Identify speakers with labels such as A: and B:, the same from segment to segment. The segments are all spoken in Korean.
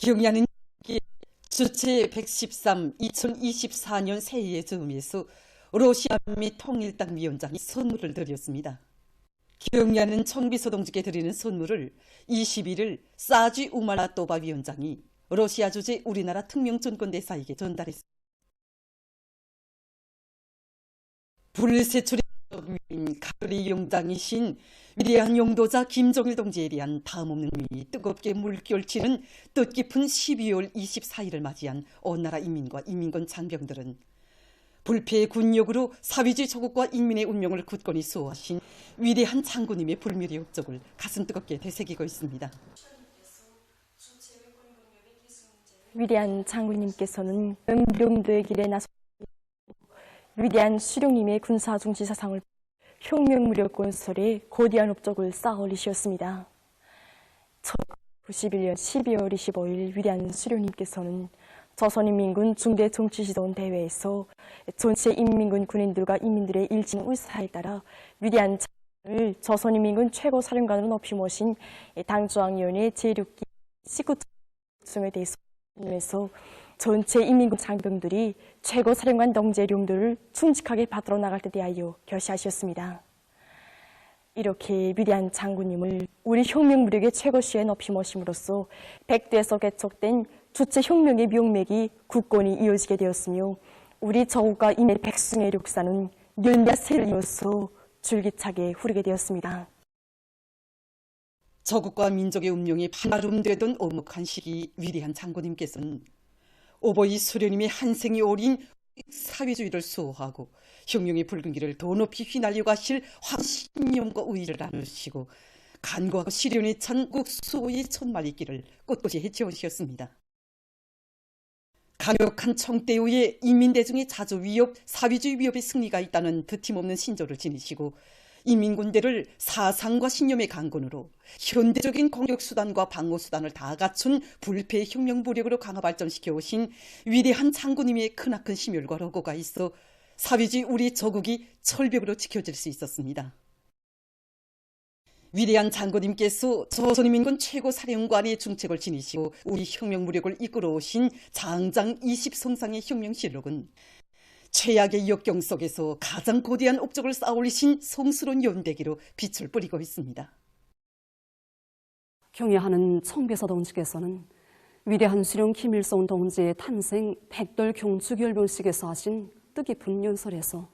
A: 경야는 주체 113 2024년 새해의 즈음에서 러시아 및 통일당 위원장이 선물을 드렸습니다. 경야는 청비서동지께 드리는 선물을 21일 사지 우말라토바 위원장이 러시아 주재 우리나라 특명전권대사에게 전달했습니다. 불세출의 가을의 영장이신 위대한 용도자 김정일 동지에 대한 다음없는 위이 뜨겁게 물결치는 뜻깊은 12월 24일을 맞이한 온 나라 인민과 인민군 장병들은 불패의 군욕으로 사회주의 조국과 인민의 운명을 굳건히 수호하신 위대한 장군님의 불멸의 업적을 가슴 뜨겁게 되새기고 있습니다.
B: 위대한 장군님께서는 무령도의 길에 나서 위대한 수령님의 군사중지사상을 혁명무력 건설에 거대한 업적을 쌓아 올리셨습니다. 1991년 12월 25일 위대한 수령님께서는 조선인민군 중대정치지도원 대회에서 전체 인민군 군인들과 인민들의 일진 의사에 따라 위대한 장군을 조선인민군 최고사령관으로 높이 모신 당중앙위원회 제6기 19층에 대해서 전체 인민군 장병들이 최고사령관 동지의 용도를 충직하게 받들어 나갈 때 대하여 결시하셨습니다. 이렇게 위대한 장군님을 우리 혁명무력의 최고시에 높이 모심으로써 백두에서 개척된 주체 혁명의 명맥이 굳건히 이어지게 되었으며 우리 저국과 인의 백승의 역사는 열몇 세를 이어서 줄기차게 흐르게 되었습니다.
A: 저국과 민족의 운명이 반아름되던 오목한 시기 위대한 장군님께서는 오보이 수령님의 한생이 오린 사회주의를 수호하고 혁명의 붉은 길을 더 높이 휘날려 가실 확신념과 의지를 나누시고 간과하고 시련에 찬 국수호의 천만리 길을 꼿꼿이 헤쳐오셨습니다. 강력한 청대우에 인민대중의 자주 위협, 사회주의 위협의 승리가 있다는 드팀없는 신조를 지니시고 인민군대를 사상과 신념의 강군으로 현대적인 공격수단과 방어수단을 다 갖춘 불패의 혁명무력으로 강화 발전시켜 오신 위대한 장군님의 크나큰 심혈과 로고가 있어 사회주의 우리 저국이 철벽으로 지켜질 수 있었습니다. 위대한 장군님께서 조선인민군 최고사령관의 중책을 지니시고 우리 혁명무력을 이끌어 오신 장장 20성상의 혁명실록은 최악의 역경 속에서 가장 거대한 업적을 쌓아올리신 성스러운 연대기로 빛을 뿌리고 있습니다.
C: 경애하는 청비서 동지께서는 위대한 수령 김일성 동지의 탄생 백돌 경축열병식에서 하신 뜻깊은 연설에서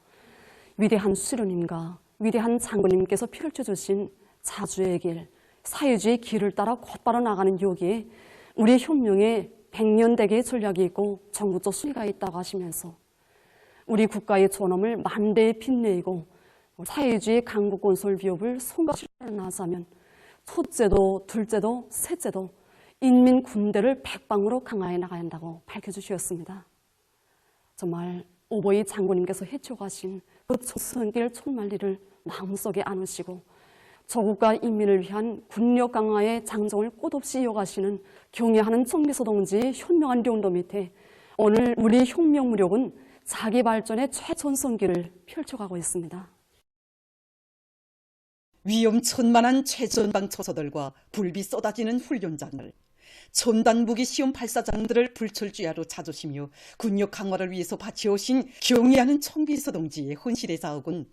C: 위대한 수령님과 위대한 장군님께서 펼쳐주신 자주의 길, 사회주의 길을 따라 곧바로 나가는 여기에 우리 혁명의 백년대계의 전략이 있고 전국적 순위가 있다고 하시면서 우리 국가의 존엄을 만대에 빛내고 사회주의 강국건설 위협을 손각실하자면 첫째도 둘째도 셋째도 인민군대를 백방으로 강화해 나가야 한다고 밝혀주셨습니다. 정말 오보이 장군님께서 헤쳐가신 그 초선길 촌만리를 마음속에 안으시고 조국과 인민을 위한 군력 강화의 장정을 끝없이 이어가시는 경애하는 청비서 동지의 현명한 용도 밑에 오늘 우리 혁명무력은 자기 발전의 최전성기를 펼쳐가고 있습니다.
A: 위험천만한 최전방 처소들과 불비 쏟아지는 훈련장을 첨단 무기 시험 발사장들을 불철주야로 찾으시며 군력 강화를 위해서 바치오신 경애하는 청비서 동지의 헌신의 자욱은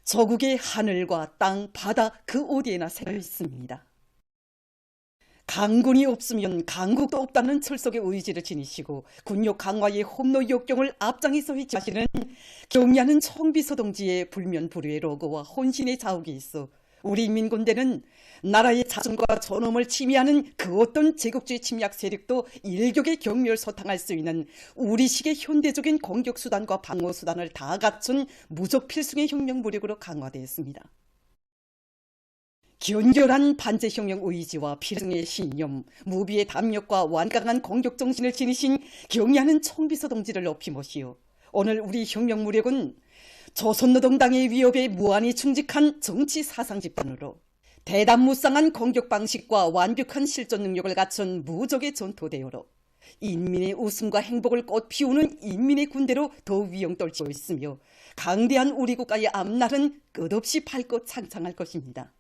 A: 저국의 하늘과 땅, 바다 그 어디에나 새겨 있습니다. 강군이 없으면 강국도 없다는 철석의 의지를 지니시고 군력 강화의 험로 역경을 앞장에서 휘치하시는 경애하는 청비서 동지의 불면불후의 로고와 혼신의 자욱이 있어 우리 인민군대는 나라의 자존과 존엄을 침해하는 그 어떤 제국주의 침략 세력도 일격에 경멸소탕할 수 있는 우리식의 현대적인 공격수단과 방어수단을 다 갖춘 무적필승의 혁명무력으로 강화되었습니다. 견결한 반제혁명 의지와 필승의 신념, 무비의 담력과 완강한 공격정신을 지니신 경애하는 청비서 동지를 높이 모시어 오늘 우리 혁명무력은 조선노동당의 위협에 무한히 충직한 정치 사상 집단으로 대담무쌍한 공격 방식과 완벽한 실전 능력을 갖춘 무적의 전투대요로 인민의 웃음과 행복을 꽃피우는 인민의 군대로 더욱 위용떨치고 있으며 강대한 우리 국가의 앞날은 끝없이 밝고 창창할 것입니다.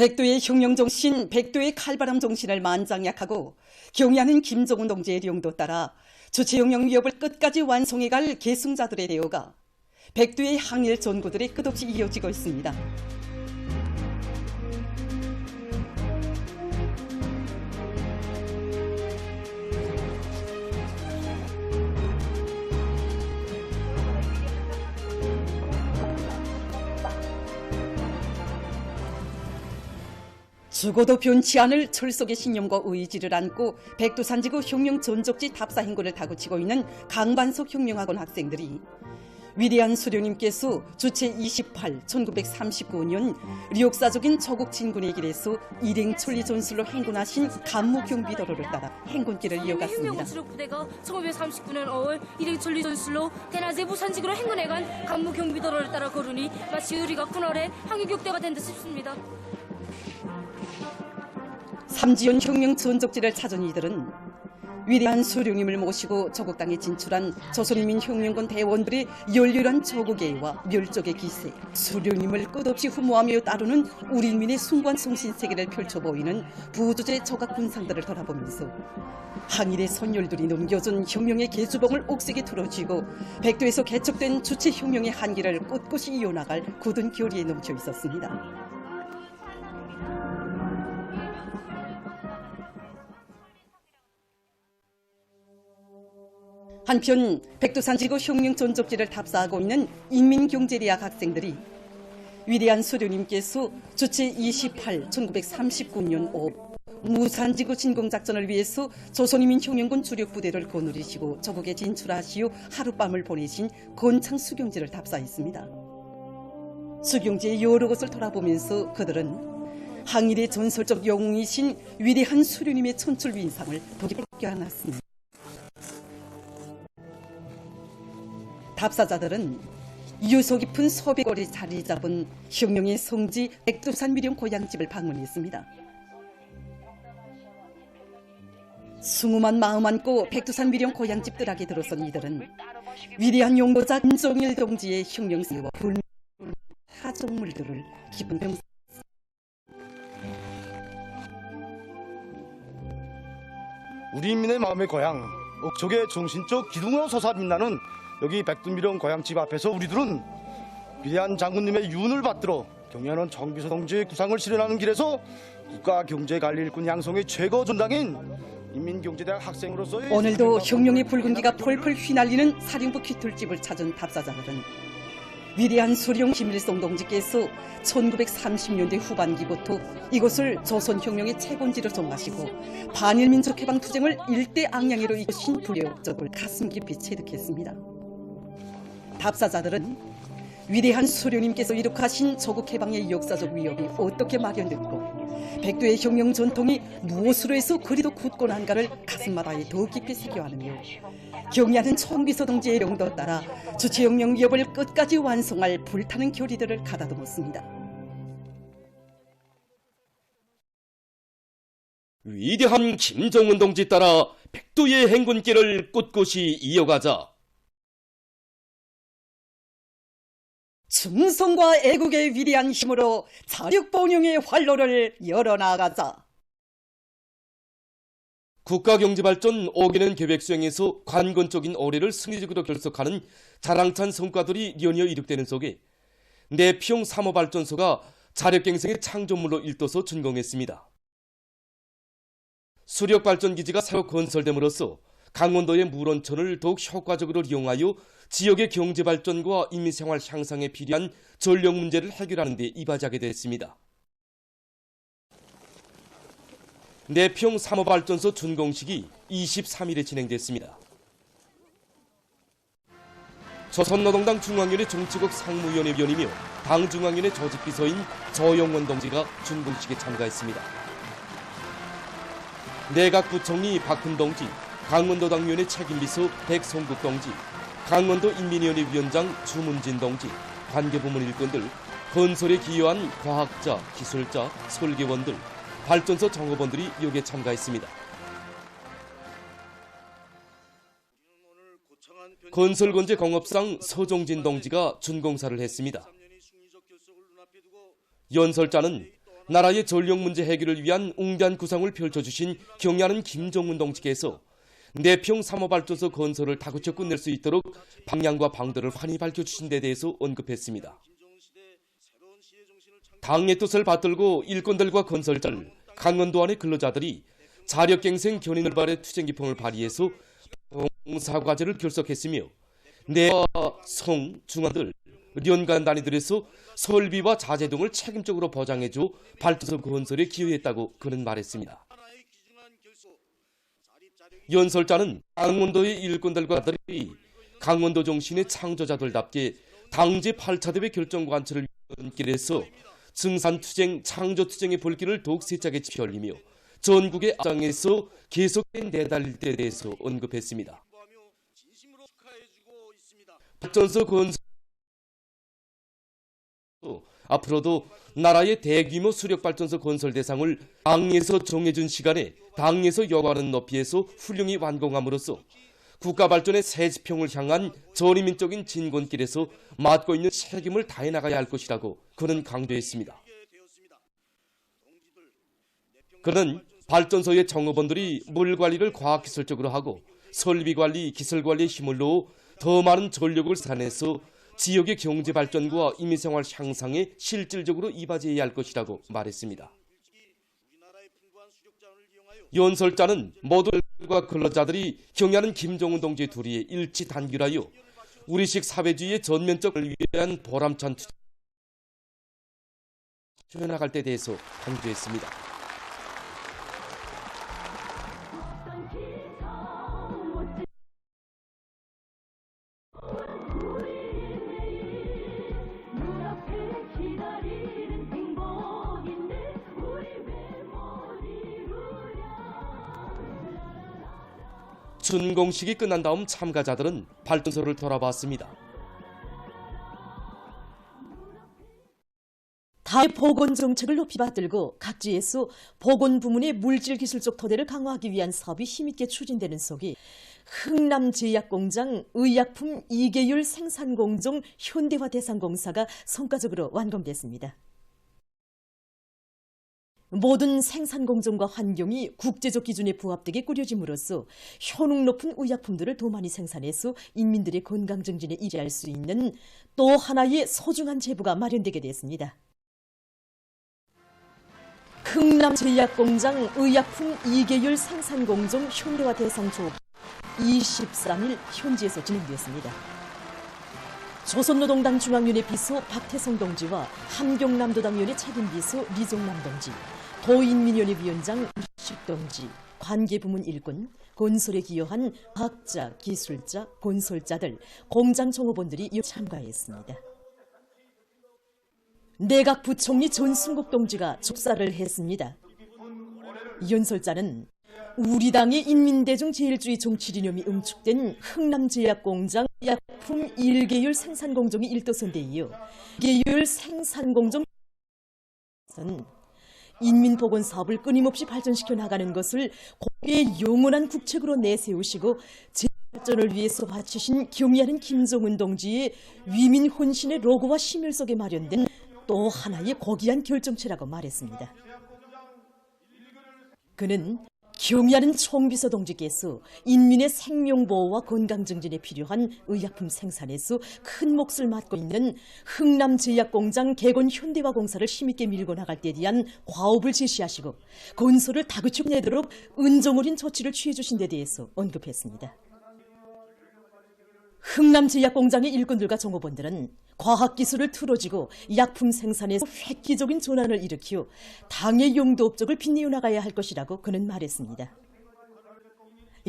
A: 백도의 혁명정신, 백도의 칼바람 정신을 만장약하고 경의하는 김정은 동지의 령도 따라 주체혁명 위협을 끝까지 완성해갈 계승자들의 대우가 백도의 항일 전구들이 끝없이 이어지고 있습니다. 죽어도 변치 않을 철석의 신념과 의지를 안고 백두산지구 혁명 전적지 답사 행군을 다구치고 있는 강반석 혁명학원 학생들이 위대한 수령님께서 주체 28, 1939년 리옥사족인 조국 진군의 길에서 일행 천리 전술로 행군하신 간무경비도로를 따라 행군길을 이어갔습니다.
D: 부대가 1939년 5월 일행 천리 전술로 대낮에 부산지구로 행군해간 간무경비도로를 따라 걸으니 마치 우리가 그날의 항일격대가 된 듯 싶습니다.
A: 삼지연 혁명 전적지를 찾은 이들은 위대한 수령님을 모시고 조국 땅에 진출한 조선인민혁명군 대원들의 열렬한 조국애와 멸족의 기세, 수령님을 끝없이 흠모하며 따르는 우리인민의 숭고한 송신세계를 펼쳐보이는 부조제 조각 군상들을 돌아보면서 항일의 선열들이 넘겨준 혁명의 계주봉을 옥색에 틀어쥐고 백도에서 개척된 주체혁명의 한계를 꿋꿋이 이어나갈 굳은 결의에 넘쳐 있었습니다. 한편 백두산지구 혁명 전적지를 답사하고 있는 인민경제대학 학생들이 위대한 수령님께서 주체 28, 1939년 5 무산지구 진공작전을 위해서 조선인민혁명군 주력부대를 거느리시고 조국에 진출하시어 하룻밤을 보내신 건창 수경지를 답사했습니다. 수경지의 여러 곳을 돌아보면서 그들은 항일의 전설적 영웅이신 위대한 수령님의 천출 위인상을 보기 껴안았습니다. 답사자들은 유서 깊은 서백골에 자리 잡은 혁명의 성지 백두산 미령 고향집을 방문했습니다. 숭음한 마음 안고 백두산 미령 고향집 뜰하게 들어선 이들은 위대한 용도자 김정일 동지의 혁명세와 불멸 하종물들을 깊은 병
E: 우리 인민의 마음의 고향 옥적의 정신적 기둥으로 솟아 빛나는 여기 백두미령 고향집 앞에서 우리들은 위대한 장군님의 유언을 받들어 경의하는 정비서 동지의 구상을 실현하는 길에서 국가경제관리 일꾼 양성의 최고 전당인 인민경제대학 학생으로서의
A: 오늘도 혁명의 붉은기가 펄펄 휘날리는 사령부 깃털집을 찾은 답사자들은 위대한 수령 김일성 동지께서 1930년대 후반기부터 이곳을 조선혁명의 채권지로 정하시고 반일민족해방 투쟁을 일대 앙양으로 이끄신 불의 업적을 가슴 깊이 체득했습니다. 답사자들은 위대한 수령님께서 이룩하신 조국해방의 역사적 위협이 어떻게 마련됐고 백두의 혁명 전통이 무엇으로 해서 그리도 굳건한가를 가슴마다에 더 깊이 새겨하느며 경의하는 총비서 동지의 명도 따라 주체혁명 위협을 끝까지 완성할 불타는 결의들을 가다듬었습니다.
F: 위대한 김정은 동지 따라 백두의 행군길을 꿋꿋이 이어가자.
A: 충성과 애국의 위대한 힘으로 자력번영의 활로를 열어나가자.
F: 국가경제발전 5개년 계획 수행에서 관건적인 올해를 승리적으로 결석하는 자랑찬 성과들이 연이어 이룩되는 속에 내평 3호 발전소가 자력갱생의 창조물로 일떠서 준공했습니다. 수력발전기지가 새로 건설됨으로써 강원도의 물온천을 더욱 효과적으로 이용하여 지역의 경제발전과 인민생활 향상에 필요한 전력 문제를 해결하는 데 이바지하게 됐습니다. 내평 3호 발전소 준공식이 23일에 진행됐습니다. 조선노동당 중앙위원회 정치국 상무위원회 위원이며 당중앙위원회 조직비서인 조영원 동지가 준공식에 참가했습니다. 내각부총리 박훈 동지, 강원도 당위원회 책임비서 백성국 동지, 강원도 인민위원회 위원장 주문진 동지, 관계부문 일꾼들, 건설에 기여한 과학자, 기술자, 설계원들, 발전소 정업원들이 여기에 참가했습니다. 건설건재 공업상 서종진 동지가 준공사를 했습니다. 연설자는 나라의 전력 문제 해결을 위한 웅대한 구상을 펼쳐주신 경의하는 김정은 동지께서 내평 3호 발전소 건설을 다그쳐 끝낼 수 있도록 방향과 방도를 환히 밝혀주신 데 대해서 언급했습니다. 당의 뜻을 받들고 일꾼들과 건설자들, 강원도 안의 근로자들이 자력갱생 견인을 발해 투쟁 기풍을 발휘해서 봉사과제를 결석했으며 내와 성, 중앙들, 연간 단위들에서 설비와 자재 등을 책임적으로 보장해줘 발전소 건설에 기여했다고 그는 말했습니다. 연설자는 강원도의 일꾼들과 들이 강원도 정신의 창조자들답게 당제 8차 대회 결정 관철을 위한 길에서 증산투쟁, 창조투쟁의 불길을 더욱 세차게 피울리며 전국의 앞장에서 계속된 내달릴 때에 대해서 언급했습니다. 발전소 건설 앞으로도 나라의 대규모 수력발전소 건설 대상을 당에서 정해준 시간에 당에서 요구하는 높이에서 훌륭히 완공함으로써 국가 발전의 새 지평을 향한 전인민적인 진권길에서 맡고 있는 책임을 다해 나가야 할 것이라고 그는 강조했습니다. 그는 발전소의 정업원들이 물 관리를 과학기술적으로 하고 설비 관리, 기술 관리에 힘을 넣어 더 많은 전력을 생산해서 지역의 경제 발전과 인민생활 향상에 실질적으로 이바지해야 할 것이라고 말했습니다. 연설자는 모두가 근로자들이 경의하는 김정은 동지의 도리에 일치 단결하여 우리식 사회주의의 전면적을 위한 보람찬 투쟁에 나갈 때 대해서 강조했습니다. 준공식이 끝난 다음 참가자들은 발전소를 돌아봤습니다.
A: 달 보건 정책을 높이 받들고 각지에서 보건 부문의 물질 기술적 토대를 강화하기 위한 사업이 힘있게 추진되는 속에 흥남제약공장 의약품 2계열 생산공정 현대화 대상공사가 성과적으로 완공됐습니다. 모든 생산공정과 환경이 국제적 기준에 부합되게 꾸려짐으로써 효능 높은 의약품들을 더 많이 생산해서 인민들의 건강 증진에 일할 수 있는 또 하나의 소중한 제보가 마련되게 됐습니다. 흥남제약공장 의약품 2계열 생산공정 현대화 대상 조업 23일 현지에서 진행되었습니다. 조선노동당 중앙위원회 비서 박태성 동지와 함경남도당위원회 책임비서 리종남 동지, 도인민위원회 위원장 이식 동지, 관계부문 일꾼, 건설에 기여한 과학자, 기술자, 건설자들, 공장 종업원들이 참가했습니다. 내각 부총리 전승국 동지가 축사를 했습니다. 연설자는 우리 당의 인민대중 제일주의 정치이념이 응축된 흥남제약공장 약품 1계열 생산공정이 일도선대 이어 2계열 생산공정은 인민보건사업을 끊임없이 발전시켜 나가는 것을 고개의 영원한 국책으로 내세우시고 발전을 위해서 바치신 경의하는 김정은 동지의 위민 혼신의 로고와 심혈 속에 마련된 또 하나의 고귀한 결정체라고 말했습니다. 그는 경의하는 총비서 동지께서 인민의 생명보호와 건강증진에 필요한 의약품 생산에서 큰 몫을 맡고 있는 흥남제약공장 개건 현대화공사를 힘있게 밀고 나갈 때 대한 과업을 제시하시고 건설을 다그치고 내도록 은정 어린 조치를 취해주신 데 대해서 언급했습니다. 흥남제약공장의 일꾼들과 종업원들은 과학기술을 틀어지고 약품 생산에서 획기적인 전환을 일으켜 당의 용도 업적을 빛내어 나가야 할 것이라고 그는 말했습니다.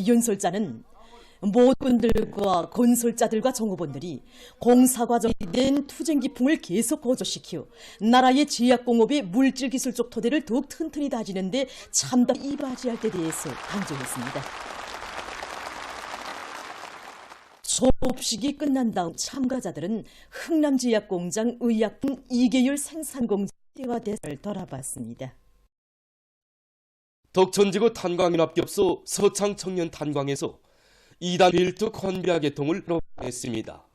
A: 연설자는 모든들과 건설자들과 종업원들이 공사 과정이 된 투쟁 기풍을 계속 고조시켜 나라의 제약공업의 물질기술적 토대를 더욱 튼튼히 다지는 데 참담히 이바지할 때 대해서 강조했습니다. 조업식이 끝난 다음 참가자들은 흥남제약공장 의약품 2계열 생산공장 대화 대사를 돌아봤습니다.
F: 덕천지구 탄광연합기업소 서창청년 탄광에서 2단 빌트 컨비아 개통을 했습니다.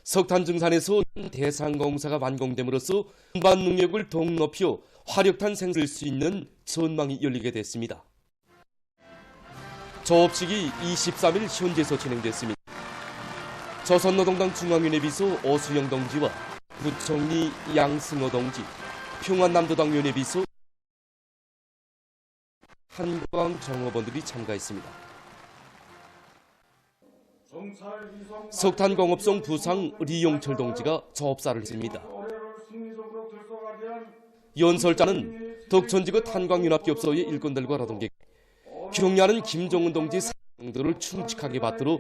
F: 석탄 증산에서 대상공사가 완공됨으로써 운반 능력을 더욱 높여 화력탄 생산을 쓸 수 있는 전망이 열리게 됐습니다. 조업식이 23일 현재서 진행됐습니다. 조선노동당 중앙위원회 비서 오수영 동지와 부총리 양승호 동지, 평안남도당 위원회 비서 한광 정업원들이 참가했습니다. 석탄공업성 부상 리용철 동지가 조업사를 했습니다. 연설자는 덕천지구 탄광융합기업소의 일꾼들과 노동객, 경야는 김정은 동지 사명들을 충직하게 받들어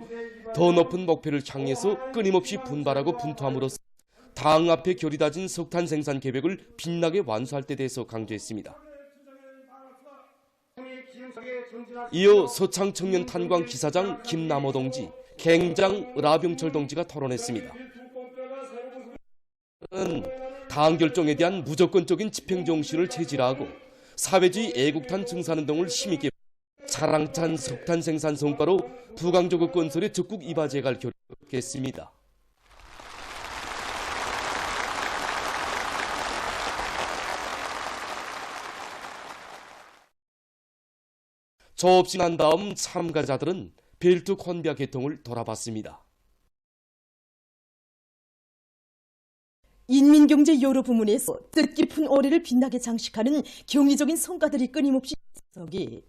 F: 더 높은 목표를 향해서 끊임없이 분발하고 분투함으로써 당 앞에 결이 다진 석탄 생산 계획을 빛나게 완수할 때 대해서 강조했습니다. 이어 서창 청년 탄광 기사장 김남호 동지, 갱장 라병철 동지가 토론했습니다. 당 결정에 대한 무조건적인 집행 정신을 체질화하고 사회주의 애국탄 증산운동을 힘있게 자랑찬 석탄 생산 성과로 부강조국 건설에 적극 이바지해 갈 결정했습니다. 조업식 난 다음 참가자들은 벨트 콘비아 계통을 돌아봤습니다.
G: 인민경제 여러 부문에서 뜻깊은 올해를 빛나게 장식하는 경이적인 성과들이 끊임없이 속에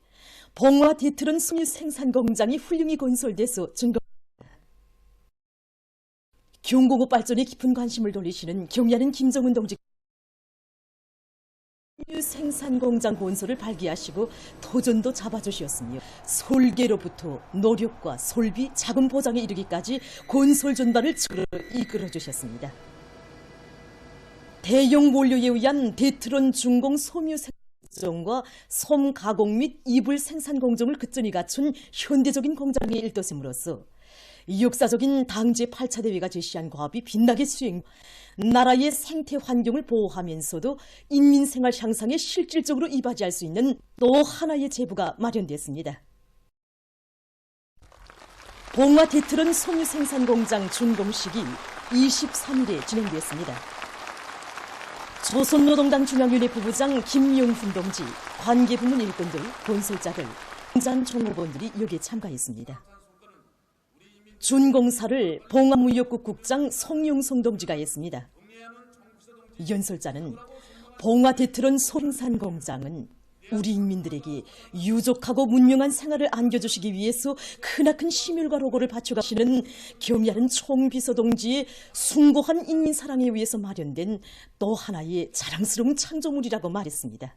G: 봉화 대트런 섬유 생산 공장이 훌륭히 건설돼서 증거합니다. 경공업 발전에 깊은 관심을 돌리시는 경야는 김정은 동지 섬유 생산 공장 건설을 발기하시고 도전도 잡아주셨으며 설계로부터 노력과 설비, 자금 보장에 이르기까지 건설 전반을 이끌어주셨습니다. 대형 원료에 의한 대트론 중공 섬유 생산과 솜 가공 및 이불 생산 공정을 끝전이 갖춘 현대적인 공장의 일도심으로써 역사적인 당 제8차 대회가 제시한 과업이 빛나게 수행, 나라의 생태 환경을 보호하면서도 인민 생활 향상에 실질적으로 이바지할 수 있는 또 하나의 제부가 마련됐습니다. 봉화 대트론 섬유 생산 공장 준공식이 23일에 진행됐습니다. 조선노동당 중앙위원회 부부장 김용훈 동지, 관계부문 일꾼들, 건설자들, 공장 종업원들이 여기에 참가했습니다. 준공사를 봉화무역국 국장 송용성 동지가 했습니다. 연설자는 봉화 대트론 생산 공장은 우리 인민들에게 유족하고 문명한 생활을 안겨주시기 위해서 크나큰 심혈과 노고를 바쳐가시는 경야는 총비서 동지의 숭고한 인민사랑에 의해서 마련된 또 하나의 자랑스러운 창조물이라고 말했습니다.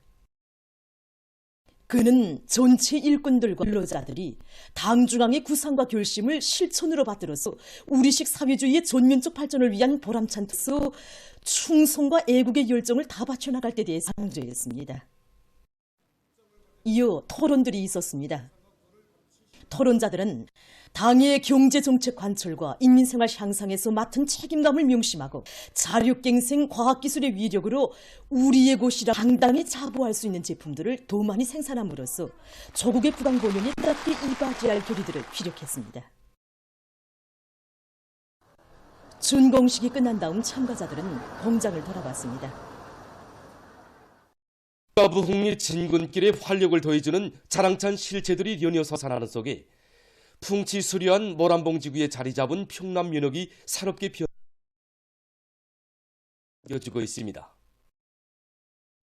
G: 그는 전체 일꾼들과 근로자들이 당 중앙의 구상과 결심을 실천으로 받들어서 우리식 사회주의의 전면적 발전을 위한 보람찬 뜻으로 충성과 애국의 열정을 다 바쳐나갈 때 대해서 강조했습니다. 이어 토론들이 있었습니다. 토론자들은 당의 경제정책 관철과 인민생활 향상에서 맡은 책임감을 명심하고 자력갱생 과학기술의 위력으로 우리의 곳이라 당당히 자부할 수 있는 제품들을 더 많이 생산함으로써 조국의 부강본연에 따뜻히 이바지할 결의들을 피력했습니다. 준공식이 끝난 다음 참가자들은 공장을 돌아봤습니다.
F: 부흥리 진군길에 활력을 더해주는 자랑찬 실체들이 연이어 솟아나는 속에 풍치 수려한 모란봉지구에 자리 잡은 평남 면역이 새롭게 피어지고 있습니다.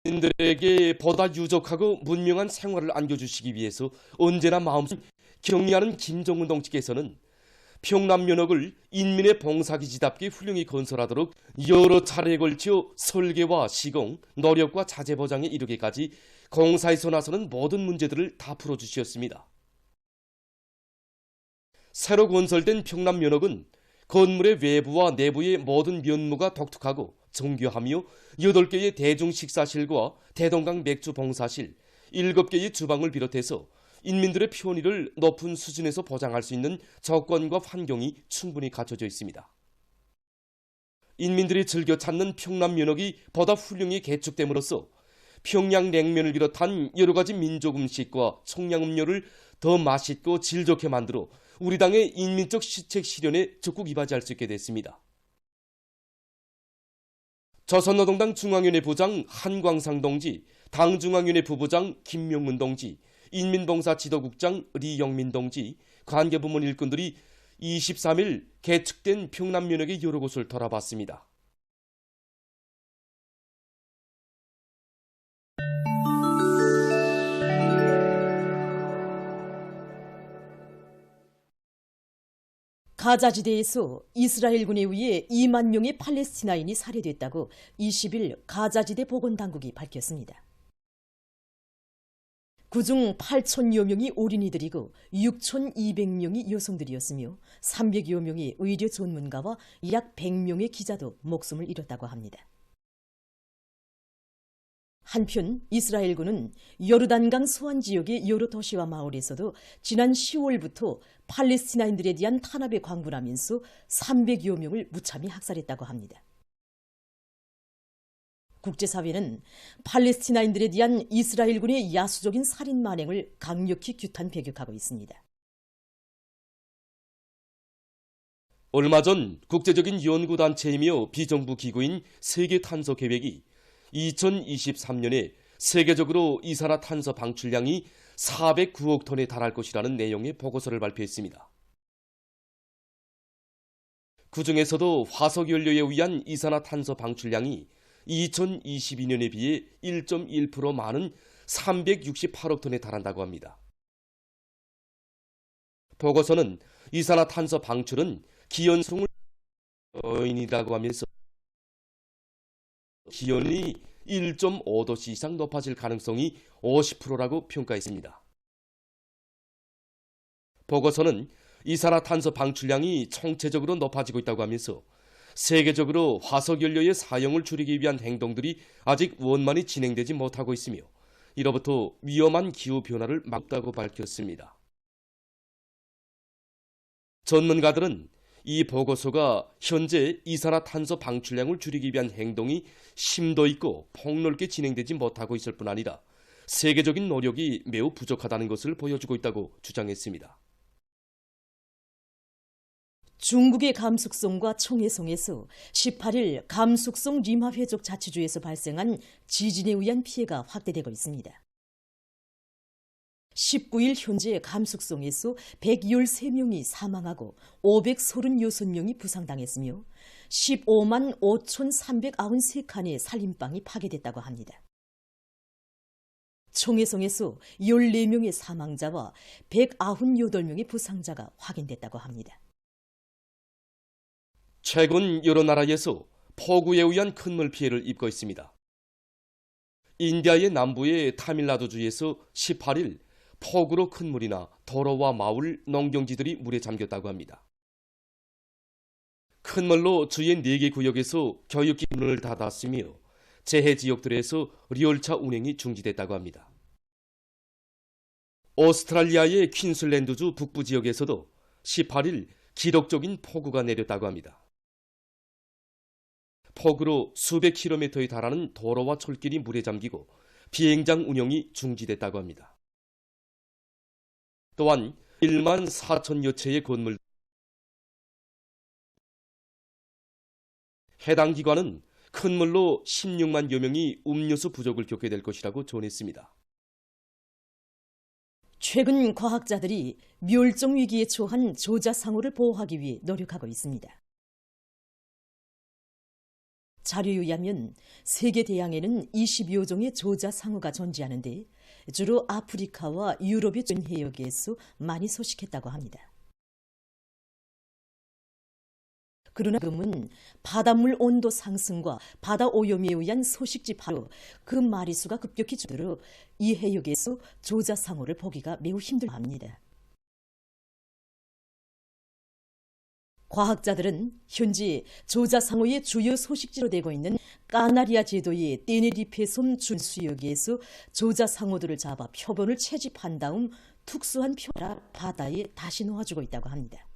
F: 인들에게 보다 유족하고 문명한 생활을 안겨주시기 위해서 언제나 마음속 경의하는 김정은 동지께서는 평남 면역을 인민의 봉사기지답게 훌륭히 건설하도록 여러 차례에 걸쳐 설계와 시공, 노력과 자재 보장에 이르기까지 공사에서 나서는 모든 문제들을 다 풀어주셨습니다. 새로 건설된 평남 면역은 건물의 외부와 내부의 모든 면모가 독특하고 정교하며 8개의 대중 식사실과 대동강 맥주 봉사실, 7개의 주방을 비롯해서 인민들의 편의를 높은 수준에서 보장할 수 있는 조건과 환경이 충분히 갖춰져 있습니다. 인민들이 즐겨 찾는 평남 면역이 보다 훌륭히 개축됨으로써 평양 냉면을 비롯한 여러 가지 민족 음식과 청량 음료를 더 맛있고 질 좋게 만들어 우리 당의 인민적 시책 실현에 적극 이바지할 수 있게 됐습니다. 조선노동당 중앙위원회 부장 한광상 동지, 당중앙위원회 부부장 김명문 동지, 인민봉사 지도국장 리영민 동지, 관계부문 일꾼들이 23일 개축된 평남면역의 여러 곳을 돌아봤습니다.
G: 가자지대에서 이스라엘군에 의해 2만 명의 팔레스티나인이 살해됐다고 20일 가자지대 보건당국이 밝혔습니다. 그중 8천여 명이 어린이들이고 6,200명이 여성들이었으며 300여 명의 의료 전문가와 약 100명의 기자도 목숨을 잃었다고 합니다. 한편 이스라엘군은 요르단강 서안 지역의 여러 도시와 마을에서도 지난 10월부터 팔레스티나인들에 대한 탄압에 광분하면서 300여 명을 무참히 학살했다고 합니다. 국제사회는 팔레스티나인들에 대한 이스라엘군의 야수적인 살인 만행을 강력히 규탄 배격하고 있습니다.
F: 얼마 전 국제적인 연구단체이며 비정부 기구인 세계탄소계획이 2023년에 세계적으로 이산화탄소 방출량이 409억 톤에 달할 것이라는 내용의 보고서를 발표했습니다. 그 중에서도 화석연료에 의한 이산화탄소 방출량이 2022년에 비해 1.1% 많은 368억 톤에 달한다고 합니다. 보고서는 이산화탄소 방출은 기현승을 원인이라고 하면서 기온이 1.5도씨 이상 높아질 가능성이 50%라고 평가했습니다. 보고서는 이산화탄소 방출량이 총체적으로 높아지고 있다고 하면서 세계적으로 화석연료의 사용을 줄이기 위한 행동들이 아직 원만히 진행되지 못하고 있으며 이로부터 위험한 기후변화를 막다고 밝혔습니다. 전문가들은 이 보고서가 현재 이산화탄소 방출량을 줄이기 위한 행동이 심도 있고 폭넓게 진행되지 못하고 있을 뿐 아니라 세계적인 노력이 매우 부족하다는 것을 보여주고 있다고 주장했습니다.
G: 중국의 감숙성과 청해성에서 18일 감숙성 리마회족 자치주에서 발생한 지진에 의한 피해가 확대되고 있습니다. 19일 현재 감숙성에서 113명이 사망하고 536명이 부상당했으며 15만 5,393칸의 살림방이 파괴됐다고 합니다. 청해성에서 14명의 사망자와 198명의 부상자가 확인됐다고 합니다.
F: 최근 여러 나라에서 폭우에 의한 큰물 피해를 입고 있습니다. 인디아의 남부의 타밀나두주에서 18일 폭우로 큰 물이나 도로와 마을, 농경지들이 물에 잠겼다고 합니다. 큰 물로 주의 4개 구역에서 교육기 문을 닫았으며 재해 지역들에서 리얼차 운행이 중지됐다고 합니다. 오스트랄리아의 퀸슬랜드주 북부 지역에서도 18일 기록적인 폭우가 내렸다고 합니다. 폭우로 수백 킬로미터에 달하는 도로와 철길이 물에 잠기고 비행장 운영이 중지됐다고 합니다. 또한 1만 4천여 채의 건물 해당 기관은 큰 물로 16만여 명이 음료수 부족을 겪게 될 것이라고 전했습니다.
G: 최근 과학자들이 멸종 위기에 처한 조자상어를 보호하기 위해 노력하고 있습니다. 자료에 의하면 세계 대양에는 20여 종의 조자상어가 존재하는데 주로 아프리카와 유럽의 전 해역에서 많이 서식했다고 합니다. 그러나 지금은 바닷물 온도 상승과 바다 오염에 의한 서식지 파로 그 마리수가 급격히 줄어들어 이 해역에서 조자상어를 보기가 매우 힘들다고 합니다. 과학자들은 현재 조자상어의 주요 서식지로 되고 있는 까나리아 제도의 테네리페 섬 준수역에서 조자상어들을 잡아 표본을 채집한 다음 특수한 표라 바다에 다시 놓아주고 있다고 합니다.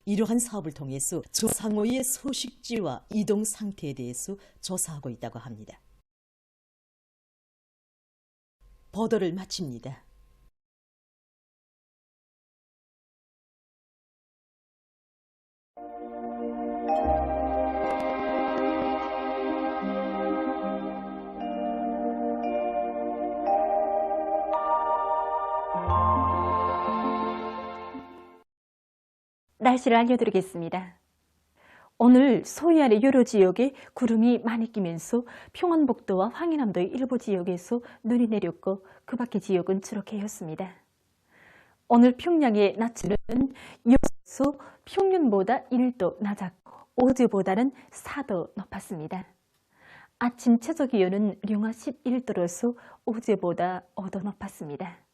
G: 이러한 사업을 통해서 조상어의 서식지와 이동 상태에 대해서 조사하고 있다고 합니다. 보도를 마칩니다.
H: 날씨를 알려드리겠습니다. 오늘 소위 아래 여러 지역에 구름이 많이 끼면서 평안북도와 황해남도의 일부 지역에서 눈이 내렸고 그 밖의 지역은 추록해였습니다. 오늘 평양의 낮에는 6도 평균보다 1도 낮았고 어제보다는 4도 높았습니다. 아침 최저기온은 령화 11도로서 어제보다 5도 높았습니다.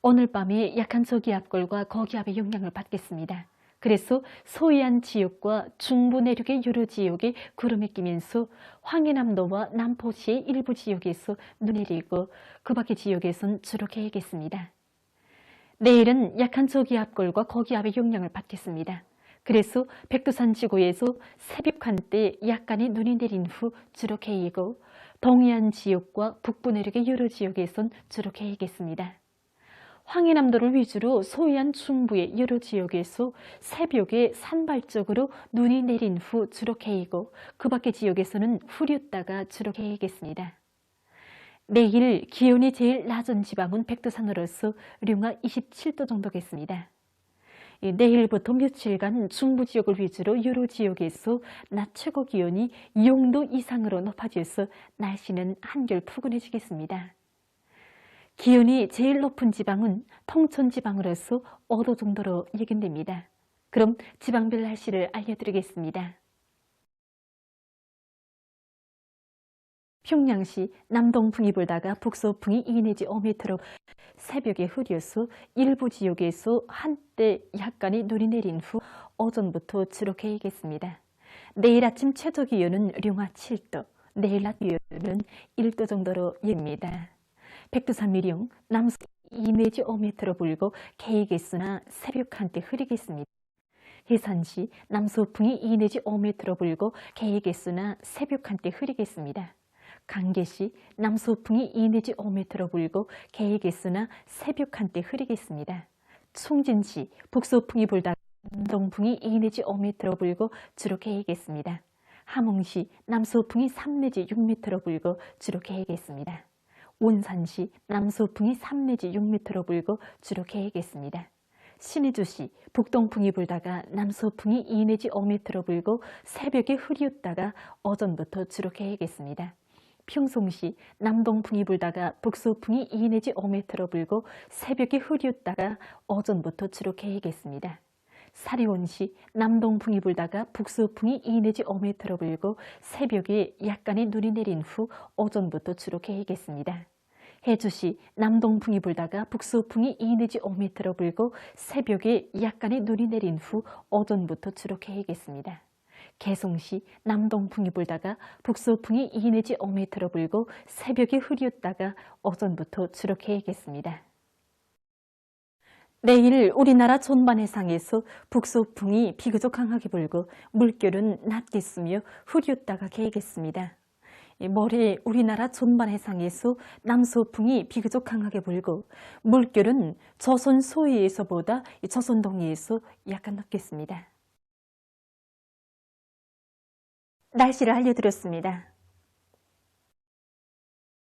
H: 오늘 밤에 약한 저기압골과 고기압의 영향을 받겠습니다. 그래서 서해안 지역과 중부 내륙의 여러 지역에 구름이 끼면서 황해남도와 남포시의 일부 지역에서 눈이 내리고 그 밖의 지역에선 주로 개겠습니다. 내일은 약한 저기압골과 고기압의 영향을 받겠습니다. 그래서 백두산 지구에서 새벽 한때 약간의 눈이 내린 후 주로 개이고 동해안 지역과 북부 내륙의 여러 지역에선 주로 개이겠습니다. 황해남도를 위주로 서해안 중부의 여러 지역에서 새벽에 산발적으로 눈이 내린 후 주로 개이고 그 밖의 지역에서는 흐렸다가 주로 개이겠습니다. 내일 기온이 제일 낮은 지방은 백두산으로서 령화 27도 정도겠습니다. 내일부터 며칠간 중부 지역을 위주로 여러 지역에서 낮 최고 기온이 0도 이상으로 높아져서 날씨는 한결 푸근해지겠습니다. 기온이 제일 높은 지방은 통천 지방으로서 5도 정도로 예견됩니다. 그럼 지방별 날씨를 알려드리겠습니다. 평양시 남동풍이 불다가 북서풍이 2 내지 5m로 새벽에 흐려서 일부 지역에서 한때 약간의 눈이 내린 후 오전부터 주로 개이겠습니다. 내일 아침 최저기온은 령화 7도, 내일 낮 기온은 1도 정도로 예입니다. 백두산 미령 남서 2 내지 5m로 불고 개이겠으나 새벽 한때 흐리겠습니다. 해산시 남서풍이 2 내지 5m로 불고 개이겠으나 새벽 한때 흐리겠습니다. 강계시 남서풍이 2 내지 5m로 불고 개이겠으나 새벽 한때 흐리겠습니다. 충진시 북서풍이 불다가 남동풍이 2 내지 5m로 불고 주로 개이겠습니다. 함흥시 남서풍이 3 내지 6m로 불고 주로 개이겠습니다. 온산시 남서풍이 3 내지 6m로 불고 주로 개이겠습니다. 신의주시 북동풍이 불다가 남서풍이 2 내지 5m로 불고 새벽에 흐렸다가 오전부터 주로 개이겠습니다. 평송시 남동풍이 불다가 북서풍이 2 내지 5m로 불고 새벽에 흐렸다가 오전부터 주로 개이겠습니다. 사리온시 남동풍이 불다가 북서풍이 2 내지 5m로 불고 새벽에 약간의 눈이 내린 후 오전부터 주로 개이겠습니다. 해주시 남동풍이 불다가 북서풍이 2 내지 5m로 불고 새벽에 약간의 눈이 내린 후 오전부터 주로 개이겠습니다. 개송시 남동풍이 불다가 북서풍이 2 내지 5m로 불고 새벽에 흐렸다가 오전부터 주로 개이겠습니다. 내일 우리나라 전반 해상에서 북서풍이 비교적 강하게 불고 물결은 낮겠으며 흐렸다가 개이겠습니다. 모레 우리나라 전반 해상에서 남서풍이 비교적 강하게 불고 물결은 조선 서해에서보다 조선 동해에서 약간 높겠습니다. 날씨를 알려드렸습니다.